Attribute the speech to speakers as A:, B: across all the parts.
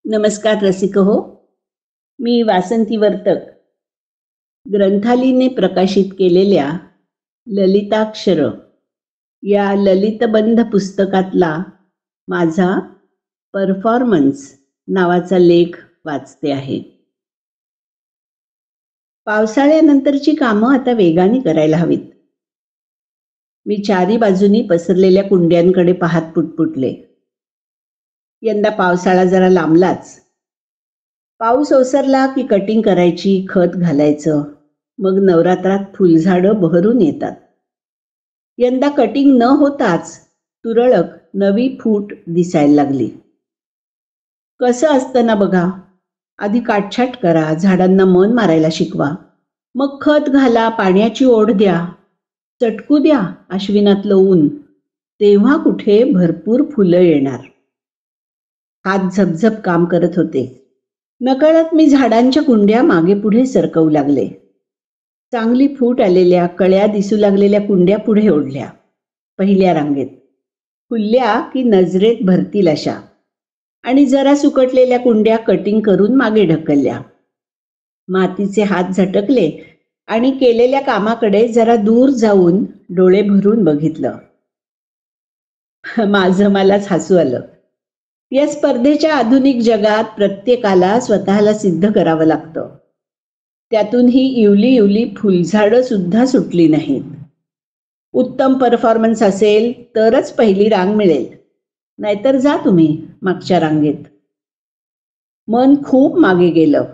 A: नमस्कार रसिक हो. मी वासंती वर्तक ग्रंथालीने प्रकाशित केलेल्या ललिताक्षर या ललितबंध पुस्तकातला माझा परफॉर्मन्स नावाचा लेख वाचते आहे. पावसाळ्यानंतरची कामं आता वेगाने करायला हवीत. मी चारी बाजूनी पसरलेल्या कुंड्यांकडे पाहत पुटपुटले. यंदा पावसाळा जरा लांबलाच. पाऊस ओसरला की कटिंग करायची, खत घालायचं, मग नवरात्रात फुलझाडं बहरून येतात. यंदा कटिंग न होताच तुरळक नवी फूट दिसायला लागली. कसं असतं ना बघा, आधी काटछाट करा, झाडांना मन मारायला शिकवा, मग खत घाला, पाण्याची ओढ द्या, चटकू द्या अश्विनातलं ऊन, तेव्हा कुठे भरपूर फुलं येणार. हात झपझप काम करत होते. नकळत मी झाडांच्या कुंड्या मागे पुढे सरकवू लागले. चांगली फूट आलेल्या कळ्या दिसू लागलेल्या कुंड्या पुढे ओढल्या. पहिल्या रांगेत फुलल्या की नजरेत भरतील अशा, आणि जरा सुकटलेल्या कुंड्या कटिंग करून मागे ढकलल्या. मातीचे हात झटकले आणि केलेल्या कामाकडे जरा दूर जाऊन डोळे भरून बघितलं. माझं मलाच हसू आलं. या स्पर्धेच्या आधुनिक जगात प्रत्येकाला स्वतःला सिद्ध करावं लागतं. त्यातून ही इवली फुलझाडं सुद्धा सुटली नाहीत. उत्तम परफॉर्मन्स असेल तरच पहिली रांग मिळेल, नाहीतर जा तुम्ही मागच्या रांगेत. मन खूप मागे गेलं.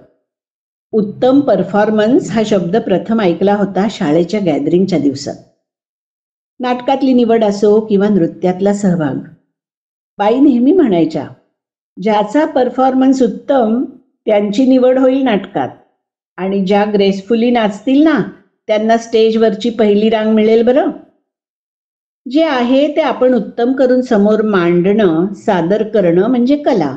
A: उत्तम परफॉर्मन्स हा शब्द प्रथम ऐकला होता शाळेच्या गॅदरिंगच्या दिवसात. नाटकातली निवड असो किंवा नृत्यातला सहभाग. बाई नेहमी म्हणायच्या, ज्याचा परफॉर्मन्स उत्तम त्यांची निवड होईल नाटकात, आणि ज्या ग्रेसफुली नाचतील ना त्यांना स्टेजवरची पहिली रांग मिळेल बरं. जे आहे ते आपण उत्तम करून समोर मांडणं, सादर करणं म्हणजे कला.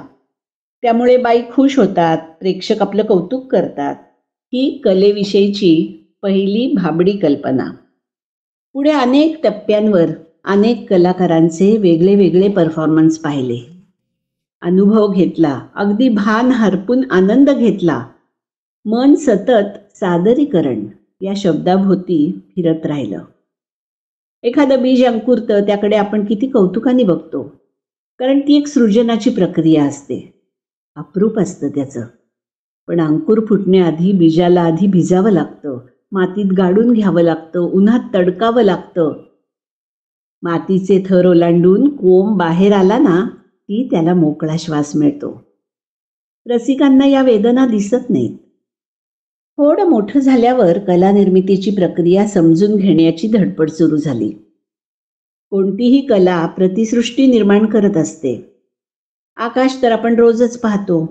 A: त्यामुळे बाई खुश होतात, प्रेक्षक आपलं कौतुक करतात. ही कलेविषयीची पहिली भाबडी कल्पना. पुढे अनेक टप्प्यांवर अनेक कलाकारांचे वेगळे वेगळे परफॉर्मन्स पाहिले, अनुभव घेतला, अगदी भान हरपून आनंद घेतला. मन सतत सादरीकरण या शब्दाभोवती फिरत राहिलं. एखादं बीज अंकुरतं, त्याकडे आपण किती कौतुकाने बघतो, कारण ती एक सृजनाची प्रक्रिया असते. अप्रूप असतं त्याचं. पण अंकुर फुटण्याआधी बीजाला आधी भिजावं लागतं, मातीत गाडून घ्यावं लागतं, उन्हात तडकावं लागतं. मातीचे थर ओलांडून कोंब बाहेर आला ना की त्याला मोकळा श्वास मिळतो. रसिकांना या वेदना दिसत नाहीत. थोडं मोठं झाल्यावर कला निर्मितीची प्रक्रिया समजून घेण्याची धडपड सुरू झाली. कोणतीही कला प्रतिसृष्टी निर्माण करत असते. आकाश तर आपण रोजच पाहतो,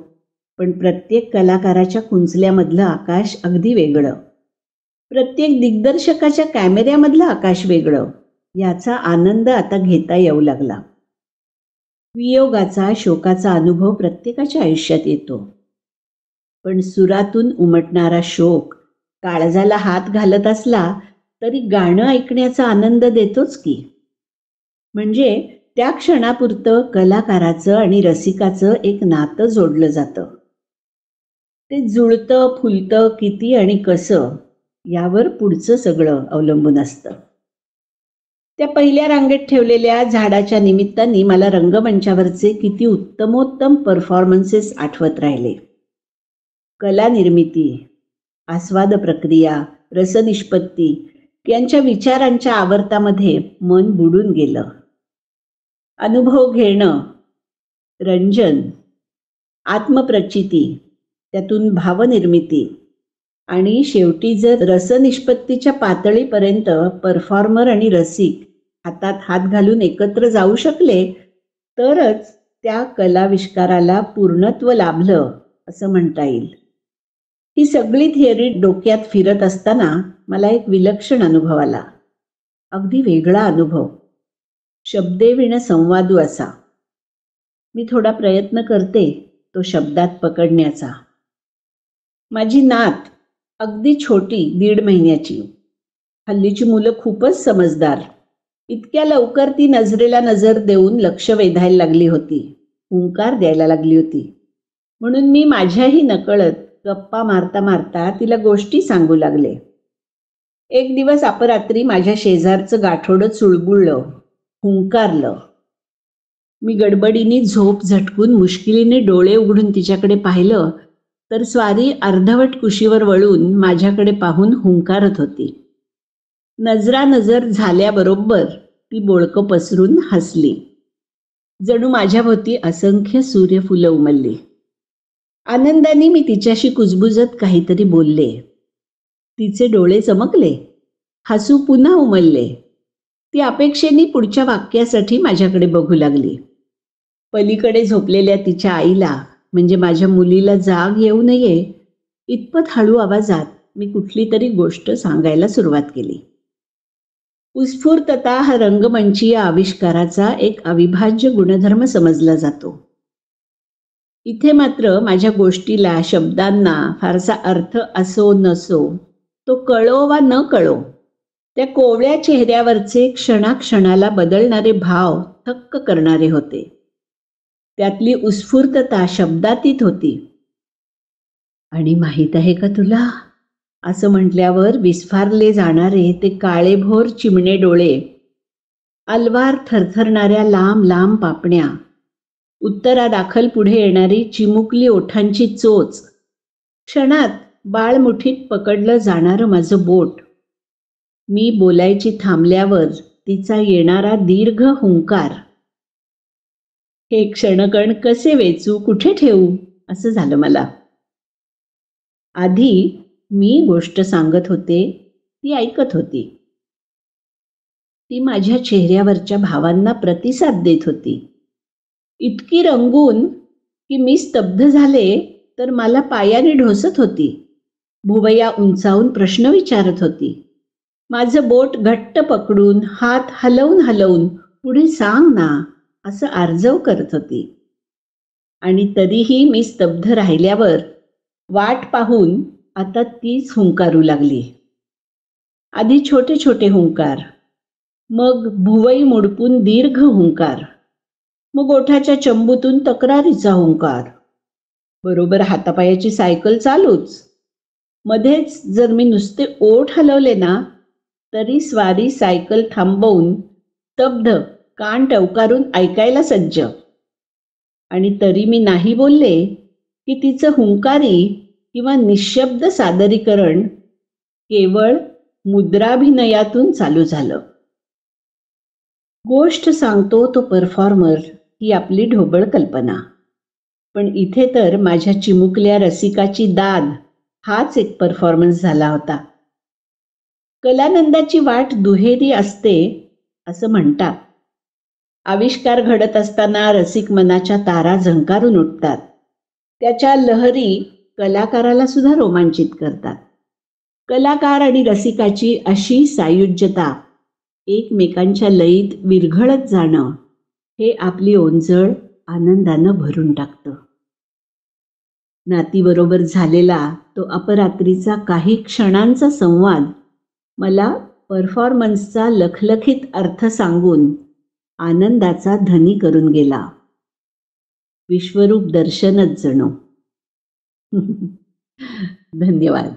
A: पण प्रत्येक कलाकाराच्या कुंचल्यामधलं आकाश अगदी वेगळं. प्रत्येक दिग्दर्शकाच्या कॅमेऱ्यामधलं आकाश वेगळं. याचा आनंद आता घेता येऊ लागला. वियोगाचा, शोकाचा अनुभव प्रत्येकाच्या आयुष्यात येतो, पण सुरातून उमटणारा शोक काळजाला हात घालत असला तरी गाणं ऐकण्याचा आनंद देतोच की. म्हणजे त्या क्षणापुरतं कलाकाराचं आणि रसिकाचं एक नातं जोडलं जातं. ते जुळतं फुलतं किती आणि कसं, यावर पुढचं सगळं अवलंबून असतं. त्या पहिल्या रांगेत ठेवलेल्या झाडाच्या निमित्ताने मला रंगमंचावरचे किती उत्तमोत्तम परफॉर्मन्सेस आठवत राहिले. कला निर्मिती, आस्वाद प्रक्रिया, रसनिष्पत्ती यांच्या विचारांच्या आवर्तामध्ये मन बुडून गेलं. अनुभव घेणं, रंजन, आत्मप्रचिती, त्यातून भावनिर्मिती, आणि शेवटी जर रसनिष्पत्तीच्या पातळीपर्यंत परफॉर्मर आणि रसिक हातात हात घालून एकत्र जाऊ शकले तरच त्या कलाविष्काराला पूर्णत्व लाभलं असं म्हणता येईल. ही सगळी थिअरी डोक्यात फिरत असताना मला एक विलक्षण अनुभव आला. अगदी वेगळा अनुभव, शब्देविण संवादू असा. मी थोडा प्रयत्न करते तो शब्दात पकडण्याचा. माझी नात अगदी छोटी, 1.5 महिन्याची. हल्लीची मुलं खूपच समजदार. इतक्या लवकर ती नजरेला नजर देऊन लक्ष वेधायला लागली होती, हुंकार द्यायला लागली होती. म्हणून मी माझ्याही नकळत गप्पा मारता मारता तिला गोष्टी सांगू लागले. एक दिवस अपरात्री माझ्या शेजारचं गाठोडं चुळबुळलं, हुंकारलं. मी गडबडीने झोप झटकून मुश्किलीने डोळे उघडून तिच्याकडे पाहिलं तर स्वारी अर्धवट कुशीवर वळून माझ्याकडे पाहून हुंकारत होती. नजरानजर झाल्याबरोबर ती बोळकं पसरून हसली. जणू माझ्याभोवती असंख्य सूर्यफुलं उमलली. आनंदाने मी तिच्याशी कुजबुजत काहीतरी बोलले. तिचे डोळे चमकले, हसू पुन्हा उमलले. ती अपेक्षेने पुढच्या वाक्यासाठी माझ्याकडे बघू लागली. पलीकडे झोपलेल्या तिच्या आईला म्हणजे माझ्या मुलीला जाग येऊ नये इतपत हळू आवाजात मी कुठली तरी गोष्ट सांगायला सुरुवात केली. उत्स्फूर्तता हा रंगमंचीय आविष्काराचा एक अविभाज्य गुणधर्म समजला जातो. इथे मात्र माझ्या गोष्टीला, शब्दांना फारसा अर्थ असो नसो, तो कळो वा न कळो, त्या कोवळ्या चेहऱ्यावरचे क्षणाक्षणाला बदलणारे भाव थक्क करणारे होते. त्यातली उत्स्फूर्तता शब्दातीत होती. आणि माहीत आहे का तुला, असं म्हटल्यावर विस्फारले जाणारे ते काळेभोर चिमणे डोळे, अलवार थरथरणाऱ्या लांब लांब पापण्या, उत्तरादाखल पुढे येणारी चिमुकली ओठांची चोच, क्षणात बाळमुठीत पकडलं जाणारं माझं बोट, मी बोलायची थांबल्यावर तिचा येणारा दीर्घ हुंकार, हे क्षणकण कसे वेचू, कुठे ठेवू असं झालं मला. आधी मी गोष्ट सांगत होते, ती ऐकत होती. ती माझ्या चेहऱ्यावरच्या भावांना प्रतिसाद देत होती. इतकी रंगून की मी स्तब्ध झाले तर मला पायाने ढोसत होती. भुवया उंचावून प्रश्न विचारत होती. माझं बोट घट्ट पकडून, हात हलवून हलवून पुढे सांग ना असं आर्जव करत होती. आणि तरीही मी स्तब्ध राहिल्यावर वाट पाहून आता तीच हुंकारू लागली. आधी छोटे छोटे हुंकार, मग भुवई मुडपून दीर्घ हुंकार, मग ओठाच्या चंबूतून तक्रारीचा हुंकार, बरोबर हातापायाची सायकल चालूच. मध्येच जर मी नुसते ओठ हलवले ना तरी स्वारी सायकल थांबवून स्तब्ध, कान टवकारून ऐकायला सज्ज. आणि तरी मी नाही बोलले की तिचं हुंकारी किंवा निशब्द सादरीकरण केवळ मुद्राभिनयातून चालू झालं. गोष्ट सांगतो तो परफॉर्मर ही आपली ढोबळ कल्पना, पण इथे तर माझ्या चिमुकल्या रसिकाची दाद हाच एक परफॉर्मन्स झाला होता. कलानंदाची वाट दुहेरी असते असं म्हणतात. आविष्कार घडत असताना रसिक मनाच्या तारा झंकारून उठतात. त्याच्या लहरी कलाकाराला सुद्धा रोमांचित करतात. कलाकार आणि रसिकाची अशी सायुज्यता, एकमेकांच्या लयीत विरघळत जाणं, हे आपली ओंजळ आनंदानं भरून टाकतं. नातीबरोबर झालेला तो अपरात्रीचा काही क्षणांचा संवाद मला परफॉर्मन्सचा लखलखीत अर्थ सांगून आनंदाचा धनी करून गेला. विश्वरूप दर्शनच जणू. धन्यवाद.